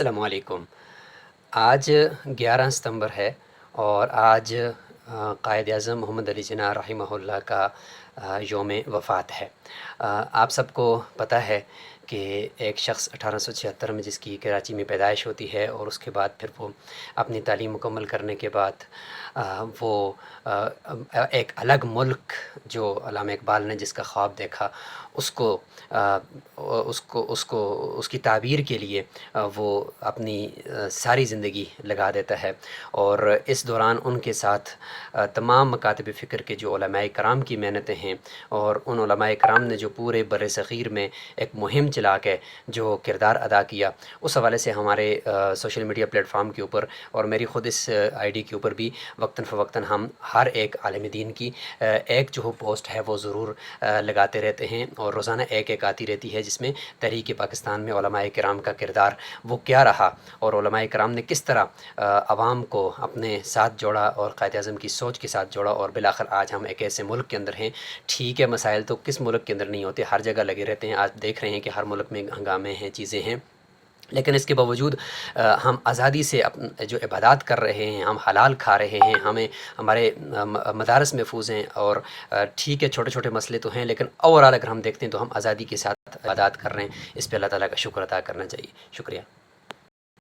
السلام علیکم۔ آج 11 ستمبر ہے اور آج قائد اعظم محمد علی جناح رحمہ اللہ کا یوم وفات ہے۔ آپ سب کو پتہ ہے کہ ایک شخص 1876 میں جس کی کراچی میں پیدائش ہوتی ہے اور اس کے بعد پھر وہ اپنی تعلیم مکمل کرنے کے بعد وہ ایک الگ ملک جو علامہ اقبال نے جس کا خواب دیکھا اس کو اس کی تعبیر کے لیے وہ اپنی ساری زندگی لگا دیتا ہے، اور اس دوران ان کے ساتھ تمام مکاتب فکر کے جو علماء کرام کی محنتیں ہیں، اور ان علماء کرام نے جو پورے بر صغیر میں ایک مہم چلا کے جو کردار ادا کیا، اس حوالے سے ہمارے سوشل میڈیا پلیٹ فارم کے اوپر اور میری خود اس آئی ڈی کے اوپر بھی وقتاً فوقتاً ہم ہر ایک عالم دین کی ایک جو پوسٹ ہے وہ ضرور لگاتے رہتے ہیں، اور روزانہ ایک آتی رہتی ہے جس میں تحریک پاکستان میں علماء کرام کا کردار وہ کیا رہا، اور علماء کرام نے کس طرح عوام کو اپنے ساتھ جوڑا اور قائد اعظم کی سوچ کے ساتھ جوڑا، اور بالآخر آج ہم ایک ایسے ملک کے اندر ہیں۔ ٹھیک ہے، مسائل تو کس ملک کے اندر نہیں ہوتے، ہر جگہ لگے رہتے ہیں، آج دیکھ رہے ہیں کہ ہر ملک میں ہنگامے ہیں، چیزیں ہیں، لیکن اس کے باوجود ہم آزادی سے جو عبادات کر رہے ہیں، ہم حلال کھا رہے ہیں، ہمارے مدارس محفوظ ہیں، اور ٹھیک ہے چھوٹے چھوٹے مسئلے تو ہیں، لیکن اوورآل اگر ہم دیکھتے ہیں تو ہم آزادی کے ساتھ عبادات کر رہے ہیں۔ اس پہ اللہ تعالیٰ کا شکر ادا کرنا چاہیے۔ شکریہ۔